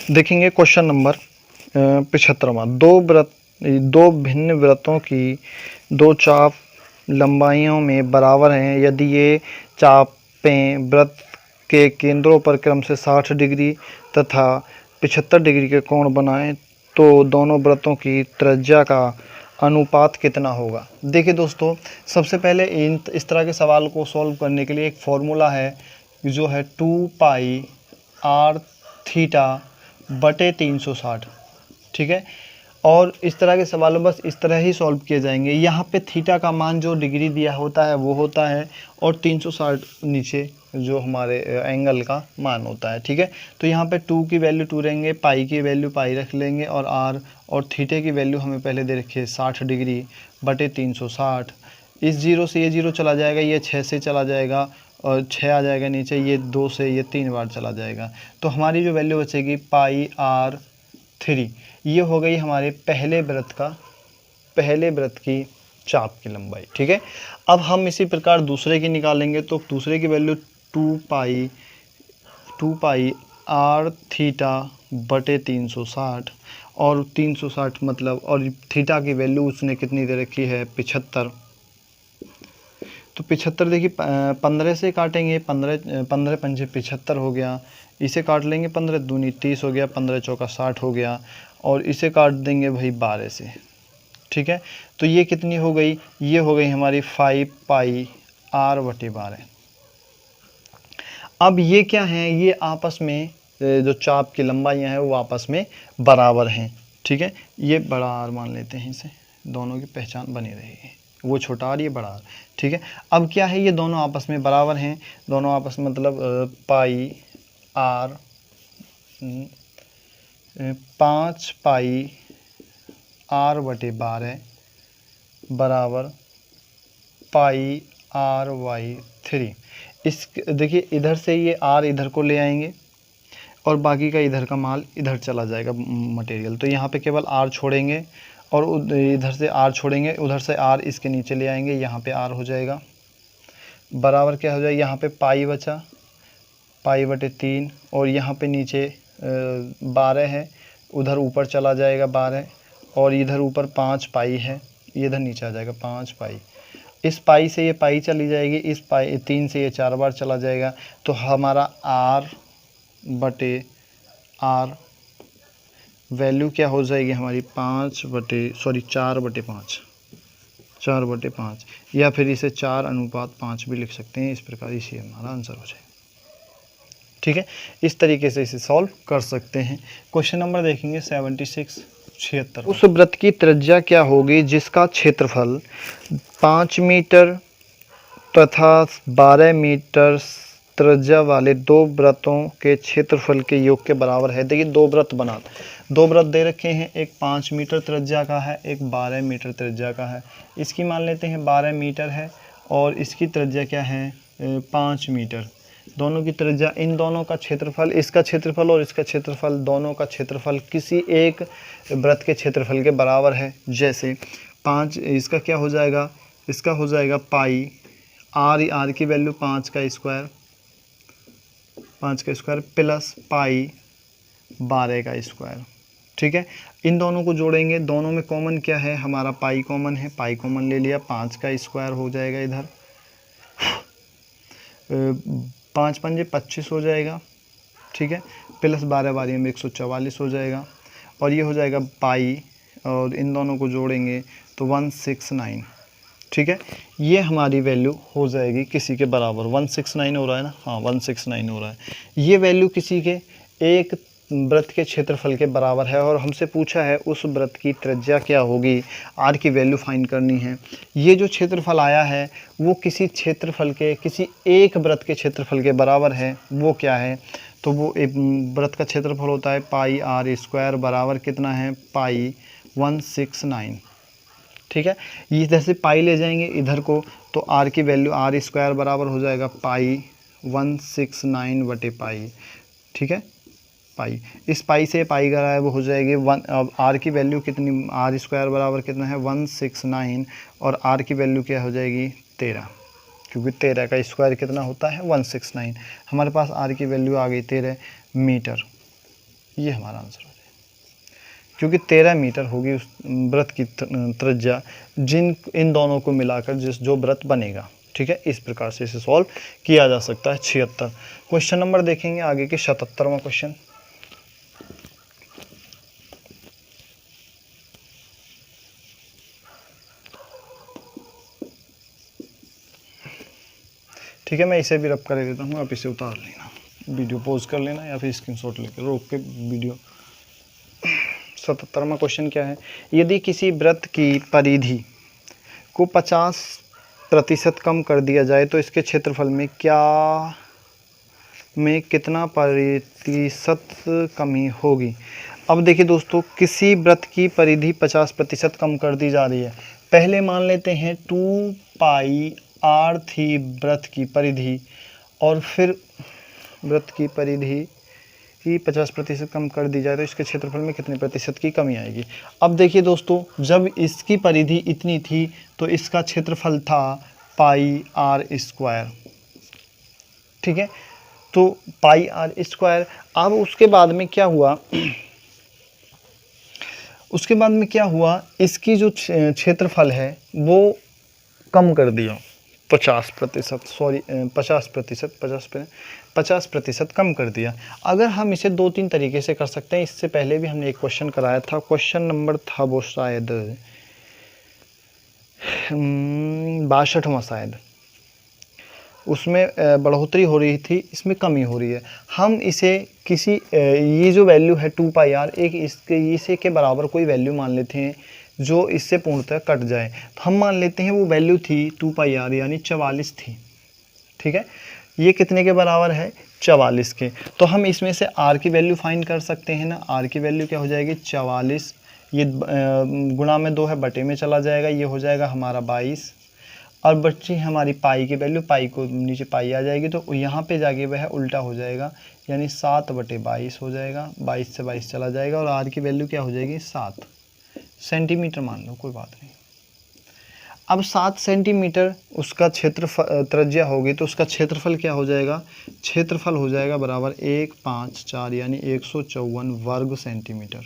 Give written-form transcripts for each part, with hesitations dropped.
देखेंगे question number 75वां। दो भिन्न वृत्तों की दो चाप लंबाइयों में बराबर हैं। यदि ये चापें वृत्त के केंद्रों पर क्रम से 60 डिग्री तथा 75 डिग्री के कोण बनाएं तो दोनों वृत्तों की त्रिज्या का अनुपात कितना होगा। देखिए दोस्तों, सबसे पहले इस तरह के सवाल को सॉल्व करने के लिए एक फॉर्मूला है जो है 2 पाई r थीटा बटे 360। ठीक है, और इस तरह के सवालों बस इस तरह ही सॉल्व किए जाएंगे। यहाँ पे थीटा का मान जो डिग्री दिया होता है वो होता है और 360 नीचे जो हमारे एंगल का मान होता है। ठीक है, तो यहाँ पे 2 की वैल्यू 2 रहेंगे, पाई की वैल्यू पाई रख लेंगे और r और थीटे की वैल्यू हमें पहले दे रखी है 60 डिग्री बटे 360। इस 0 से ये 0 चला जाएगा, ये 6 से चला जाएगा और 6 आ जाएगा नीचे, ये 2 से ये 3 बार चला जाएगा। तो हमारी जो वैल्यू बचेगी पाई r3, ये हो गई हमारे पहले वृत्त की चाप की लंबाई। ठीक है, अब हम इसी प्रकार दूसरे की निकालेंगे तो दूसरे की वैल्यू 2 पाई r थीटा बटे 360 और 360 मतलब, और थीटा की वैल्यू उसने कितनी दे रखी है 75। तो 75 देखिए 15 से काटेंगे, 15 पंजे 75 हो गया। इसे काट लेंगे 15 दूनी 30 हो गया, 15 चौका 60 हो गया और इसे काट देंगे भाई 12 से। ठीक है, तो ये कितनी हो गई, ये हो गई हमारी 5 पाई r बटे 12। अब ये क्या है, ये आपस में जो चाप की लंबाइयाँ हैं वो आपस में बराबर हैं। ठीक है, ये बड़ा r मान लेते हैं, इसे दोनों की पहचान बनी रहेगी, वो छोटा r ये बड़ा r। ठीक है, अब क्या है, ये दोनों आपस में बराबर हैं, दोनों आपस में मतलब पाई r 5 पाई r बटे 12 बराबर पाई r/3। इस देखिए इधर से ये r इधर को ले आएंगे और बाकी का इधर का माल इधर चला जाएगा मटेरियल, तो यहाँ पे केवल r छोड़ेंगे और इधर से r छोड़ेंगे, उधर से r इसके नीचे ले आएंगे, यहाँ पे r हो जाएगा बराबर क्या हो जाएगा, यहाँ पे पाई बचा पाई बटे 3 और यहाँ पे नीचे 12 है, उधर ऊपर चला जाएगा 12 और इधर ऊपर 5 पाई है, ये इधर नीचे आ जाएगा 5 पाई। इस पाई से ये पाई चली जाएगी, इस पाई 3 से ये 4 बार चला जाएगा, तो हमारा r बटे r वैल्यू क्या हो जाएगी हमारी 4 बटे 5 या फिर इसे 4:5 भी लिख सकते हैं। इस प्रकार इसी हमारा आंसर हो जाएगा। ठीक है, इस तरीके से इसे सॉल्व कर सकते हैं। क्वेश्चन नंबर देखेंगे 76। उस वृत्त की त्रिज्या क्या होगी जिसका क्षेत्रफल 5 मीटर तथा 12 मीटर त्रिज्या वाले दो वृत्तों के क्षेत्रफल के योग के बराबर है। देखिए दो वृत्त दे रखे हैं, एक 5 मीटर त्रिज्या का है, एक 12 मीटर त्रिज्या का है। इसकी मान लेते हैं 12 मीटर है और इसकी त्रिज्या क्या है 5 मीटर। दोनों की त्रिज्या, इन दोनों का क्षेत्रफल, इसका क्षेत्रफल और इसका क्षेत्रफल, दोनों का क्षेत्रफल किसी एक वृत्त के क्षेत्रफल के बराबर है। जैसे 5, इसका क्या हो जाएगा, इसका हो जाएगा पाई r की वैल्यू 5 का स्क्वायर प्लस पाई 12 का स्क्वायर। ठीक है, इन दोनों को जोड़ेंगे, दोनों में कॉमन क्या है हमारा पाई कॉमन है, पाई कॉमन ले लिया, 5 का स्क्वायर हो जाएगा इधर, 5 पंजे 25 हो जाएगा। ठीक है, प्लस 12 बारी में 144 हो जाएगा और ये हो जाएगा पाई और इन दोनों को जोड़ेंगे तो 169। ठीक है, ये हमारी वैल्यू हो जाएगी किसी के बराबर। 169 हो रहा है ना, हाँ 169 हो रहा है। ये वैल्यू किसी के एक वृत्त के क्षेत्रफल के बराबर है और हमसे पूछा है उस वृत्त की त्रिज्या क्या होगी, r की वैल्यू फाइंड करनी है। ये जो क्षेत्रफल आया है वो किसी क्षेत्रफल के, किसी एक वृत्त के क्षेत्रफल के बराबर है। वो क्या है, तो वो एक वृत्त का क्षेत्रफल होता है पाई r स्क्वायर बराबर कितना है पाई 169। ठीक है, इधर से पाई ले जाएंगे इधर को तो r की वैल्यू r स्क्वायर बराबर हो जाएगा पाई 169 बटे पाई। ठीक है, पाई, इस पाई से पाई का है वो हो जाएगी 1। अब r की वैल्यू कितनी, r स्क्वायर बराबर कितना है 169 और r की वैल्यू क्या हो जाएगी 13, क्योंकि 13 का स्क्वायर कितना होता है 169। हमारे पास r की वैल्यू आ गई 13 मीटर। ये हमारा आंसर हो जाएगा, क्योंकि 13 मीटर होगी उस वृत्त की त्रिज्या इन दोनों को मिलाकर जो वृत्त बनेगा। ठीक है, इस प्रकार से इसे सॉल्व किया जा सकता है। 76 क्वेश्चन नंबर देखेंगे आगे के 77वां क्वेश्चन। ठीक है, मैं इसे भी रब कर देता हूँ, आप इसे उतार लेना, वीडियो पॉज कर लेना या फिर स्क्रीनशॉट लेकर रोक के वीडियो। 77वां क्वेश्चन क्या है, यदि किसी वृत्त की परिधि को 50% कम कर दिया जाए तो इसके क्षेत्रफल में कितना प्रतिशत कमी होगी। अब देखिए दोस्तों, किसी वृत्त की परिधि 50% कम कर दी जा रही है। पहले मान लेते हैं 2 पाई r थी वृत्त की परिधि, और फिर वृत्त की परिधि ही 50% कम कर दी जाए तो इसके क्षेत्रफल में कितने प्रतिशत की कमी आएगी। अब देखिए दोस्तों, जब इसकी परिधि इतनी थी तो इसका क्षेत्रफल था पाई r स्क्वायर। ठीक है, तो पाई r स्क्वायर। अब उसके बाद में क्या हुआ, इसकी जो क्षेत्रफल है वो कम कर दिया 50% कम कर दिया। अगर हम इसे 2-3 तरीके से कर सकते हैं। इससे पहले भी हमने एक क्वेश्चन कराया था, क्वेश्चन नंबर था वो शायद 62वां शायद, उसमें बढ़ोतरी हो रही थी, इसमें कमी हो रही है। हम इसे किसी ये जो वैल्यू है 2 पाई r, एक इसे के बराबर कोई वैल्यू मान लेते हैं जो इससे पूर्णतः कट जाए। तो हम मान लेते हैं वो वैल्यू थी 2 पाई r यानी 44 थी। ठीक है, ये कितने के बराबर है, 44 के। तो हम इसमें से r की वैल्यू फाइंड कर सकते हैं ना। r की वैल्यू क्या हो जाएगी, 44, ये गुणा में 2 है, बटे में चला जाएगा, ये हो जाएगा हमारा 22, और बच्ची हमारी पाई की वैल्यू, पाई को नीचे पाई आ जाएगी तो यहाँ पे जाके वह उल्टा हो जाएगा, यानी 7/22 हो जाएगा। 22 से 22 चला जाएगा और r की वैल्यू क्या हो जाएगी, 7 सेंटीमीटर मान लो, कोई बात नहीं। अब 7 सेंटीमीटर उसका क्षेत्रफल त्रिज्या होगी तो उसका क्षेत्रफल क्या हो जाएगा, क्षेत्रफल हो जाएगा बराबर 154 यानी 154 वर्ग सेंटीमीटर।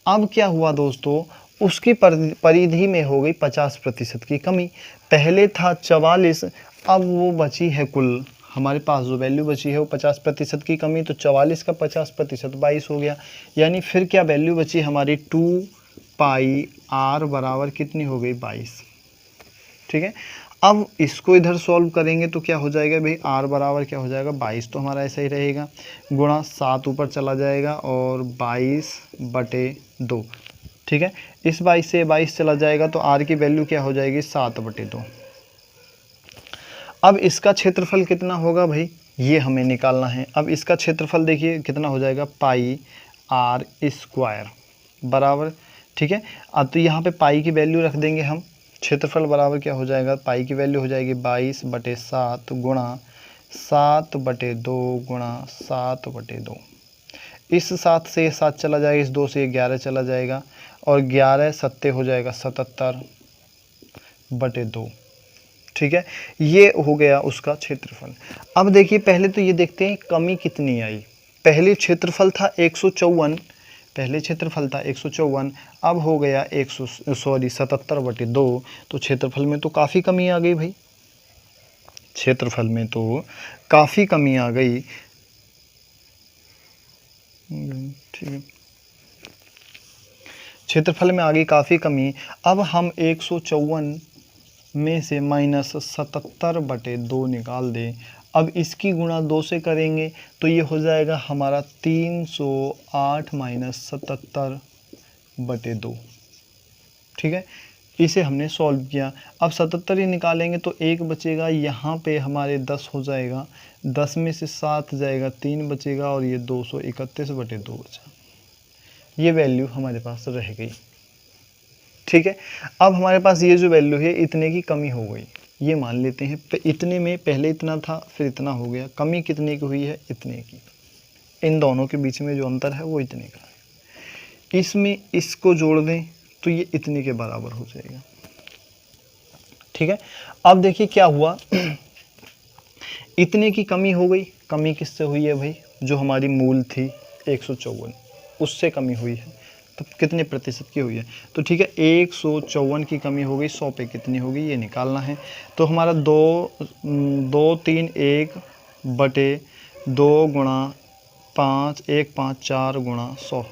अब क्या हुआ दोस्तों, उसकी परिधि में हो गई 50% की कमी। पहले था 44, अब वो बची है कुल हमारे पास जो वैल्यू बची है वो 50% की कमी, तो 44 का 50% 22 हो गया। यानी फिर क्या वैल्यू बची हमारी 2 पाई r बराबर कितनी हो गई, 22। ठीक है, अब इसको इधर सॉल्व करेंगे तो क्या हो जाएगा भाई, r बराबर क्या हो जाएगा, 22 तो हमारा ऐसा ही रहेगा, गुणा 7 ऊपर चला जाएगा और 22/2। ठीक है, इस 22 से 22 चला जाएगा तो r की वैल्यू क्या हो जाएगी, 7/2। अब इसका क्षेत्रफल कितना होगा भाई, ये हमें निकालना है। अब इसका क्षेत्रफल देखिए कितना हो जाएगा, पाई r स्क्वायर बराबर। ठीक है, अब तो यहाँ पे पाई की वैल्यू रख देंगे हम, क्षेत्रफल बराबर क्या हो जाएगा, पाई की वैल्यू हो जाएगी 22/7 गुणा 7/2 गुणा 7/2। इस 7 से 7 चला जाएगा, इस 2 से 11 चला जाएगा, और 11 7 हो जाएगा 77/2। ठीक है, ये हो गया उसका क्षेत्रफल। अब देखिए, पहले तो ये देखते हैं कमी कितनी आई। पहले क्षेत्रफल था 154, अब हो गया 77/2, तो क्षेत्रफल में तो काफ़ी कमी आ गई भाई, क्षेत्रफल में तो काफ़ी कमी आ गई। ठीक है, क्षेत्रफल में आ गई काफ़ी कमी। अब हम 154 में से -77/2 निकाल दें। अब इसकी गुणा 2 से करेंगे तो ये हो जाएगा हमारा 308 - 77/2। ठीक है, इसे हमने सॉल्व किया। अब 77 ही निकालेंगे तो 1 बचेगा, यहाँ पे हमारे 10 हो जाएगा, 10 में से 7 जाएगा, 3 बचेगा, और ये 231/2 बचा। ये वैल्यू हमारे पास रह गई। ठीक है, अब हमारे पास ये जो वैल्यू है इतने की कमी हो गई, ये मान लेते हैं। इतने में पहले इतना था, फिर इतना हो गया, कमी कितने की हुई है, इतने की। इन दोनों के बीच में जो अंतर है वो इतने का है। इसमें इसको जोड़ दें तो ये इतने के बराबर हो जाएगा। ठीक है, अब देखिए क्या हुआ, इतने की कमी हो गई। कमी किससे हुई है भाई, जो हमारी मूल थी 154, उससे कमी हुई है, तो कितने प्रतिशत की हुई है। तो ठीक है, 154 की कमी हो गई, 100 पे कितनी होगी ये निकालना है। तो हमारा 2 गुणा 5, 1 5 4 गुणा 100,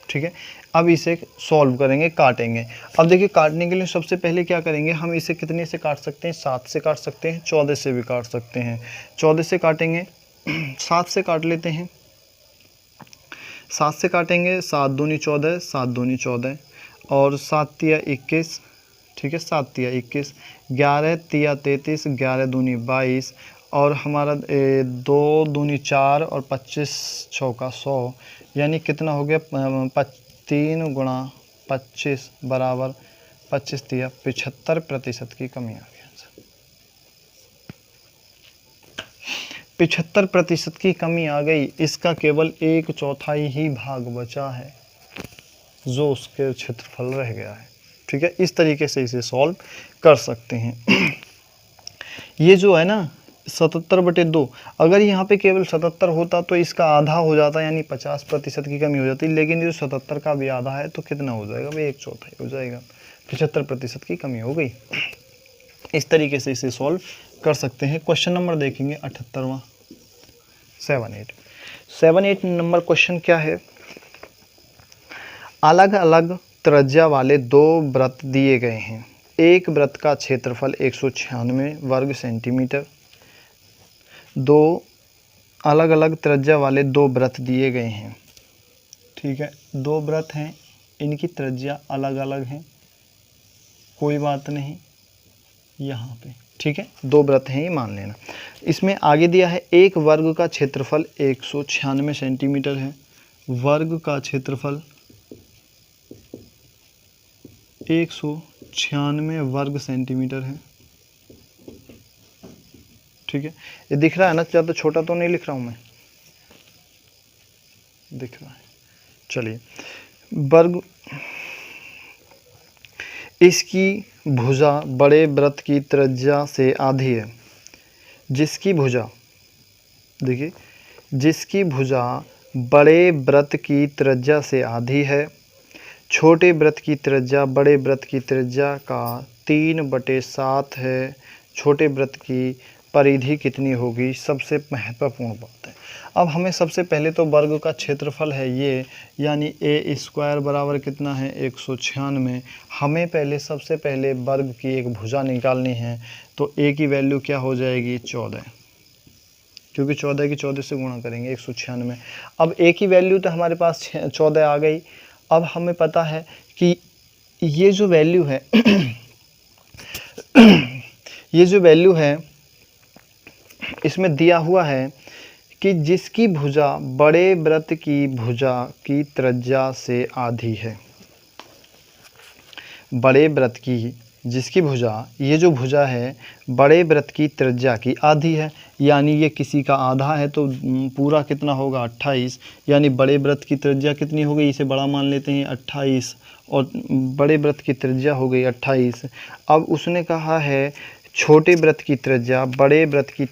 ठीक है। अब इसे सॉल्व करेंगे, काटेंगे। अब देखिए काटने के लिए सबसे पहले क्या करेंगे, हम इसे कितने से काट सकते हैं, 7 से काट सकते हैं, 14 से भी काट सकते हैं। 14 से काटेंगे, 7 से काट लेते हैं। 7 से काटेंगे, 7 दूनी 14, 7 दूनी 14 और 7 तिया 21, ठीक है, 7 तिया 21, 11 तिया 33, 11 दूनी 22 और हमारा 2 दूनी 4 और 25 चौका 100, यानी कितना हो गया, 3 गुणा 25 बराबर 25 तिया 75% की कमी आ गई। 75% की कमी आ गई। इसका केवल 1/4 ही भाग बचा है जो उसके क्षेत्रफल रह गया है, ठीक है। इस तरीके से इसे सॉल्व कर सकते हैं। ये जो है ना 77/2, अगर यहाँ पे केवल 77 होता तो इसका आधा हो जाता, यानी 50% की कमी हो जाती, लेकिन ये 77 का भी आधा है तो कितना हो जाएगा, वो 1/4 हो जाएगा, 75% की कमी हो गई। इस तरीके से इसे सॉल्व कर सकते हैं। क्वेश्चन नंबर देखेंगे 78वां, 7-8 नंबर क्वेश्चन क्या है, अलग अलग त्रिज्या वाले 2 वृत्त दिए गए हैं। एक वृत्त का क्षेत्रफल 196 वर्ग सेंटीमीटर। 2 अलग अलग त्रिज्या वाले 2 वृत्त दिए गए हैं, ठीक है। 2 वृत्त हैं, इनकी त्रिज्या अलग अलग हैं, कोई बात नहीं यहाँ पे, ठीक है। 2 वृत्त हैं ये मान लेना। इसमें आगे दिया है एक वर्ग का क्षेत्रफल 196 सेंटीमीटर है। वर्ग का क्षेत्रफल 196 वर्ग सेंटीमीटर है, ठीक है। ये दिख रहा है ना, ज़्यादा छोटा तो नहीं लिख रहा हूँ मैं, दिख रहा है। चलिए, वर्ग, इसकी भुजा बड़े वृत्त की त्रिज्या से आधी है। जिसकी भुजा, देखिए, जिसकी भुजा बड़े वृत्त की त्रिज्या से आधी है। छोटे वृत्त की त्रिज्या बड़े वृत्त की त्रिज्या का 3/7 है। छोटे वृत्त की परिधि कितनी होगी, सबसे महत्वपूर्ण बात है। अब हमें सबसे पहले तो वर्ग का क्षेत्रफल है ये, यानी a² बराबर कितना है, 196। हमें पहले सबसे पहले वर्ग की एक भुजा निकालनी है, तो a की वैल्यू क्या हो जाएगी, 14, क्योंकि 14 की 14 से गुणा करेंगे 196। अब a की वैल्यू तो हमारे पास 14 आ गई। अब हमें पता है कि ये जो वैल्यू है ये जो वैल्यू है इसमें दिया हुआ है कि जिसकी भुजा बड़े वृत्त की भुजा की त्रिज्या से आधी है। बड़े वृत्त की जिसकी भुजा, ये जो भुजा है बड़े वृत्त की त्रिज्या की आधी है, यानी ये किसी का आधा है, तो पूरा कितना होगा, 28। यानी बड़े वृत्त की त्रिज्या कितनी हो गई, इसे बड़ा मान लेते हैं 28, और बड़े वृत्त की त्रिज्या हो गई 28। अब उसने कहा है छोटे वृत्त की त्रिज्या बड़े वृत्त की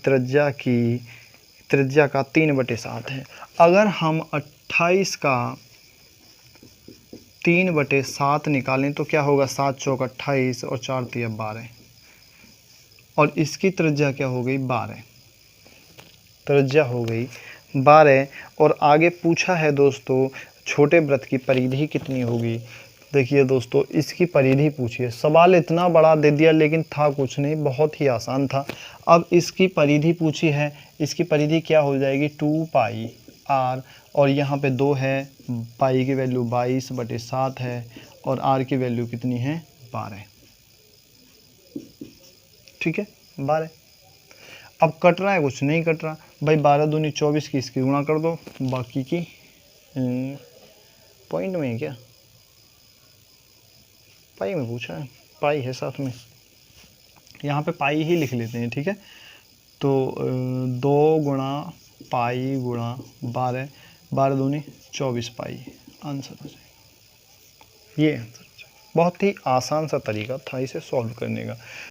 त्रिज्या का 3/7 है। अगर हम 28 का 3/7 निकालें तो क्या होगा, 7 चौक 28 और 4 तिया 12, और इसकी त्रिज्या क्या हो गई, 12, त्रिज्या हो गई 12। और आगे पूछा है दोस्तों छोटे वृत्त की परिधि कितनी होगी। देखिए दोस्तों, इसकी परिधि पूछिए, सवाल इतना बड़ा दे दिया लेकिन था कुछ नहीं, बहुत ही आसान था। अब इसकी परिधि पूछी है, इसकी परिधि क्या हो जाएगी, 2πr, और यहाँ पे 2 है, पाई की वैल्यू 22/7 है, और r की वैल्यू कितनी है, 12, ठीक है, 12। अब कट रहा है, कुछ नहीं कट रहा भाई, 12 दूनी 24 की इसकी गुणा कर दो, बाकी की पॉइंट में है क्या, पाई में पूछा है, पाई है साथ में, यहाँ पे पाई ही लिख लेते हैं, ठीक है। तो 2 गुणा पाई गुणा 12, 12 दूनी 24 पाई, आंसर हो जाएगा ये आंसर। बहुत ही आसान सा तरीका था इसे सॉल्व करने का।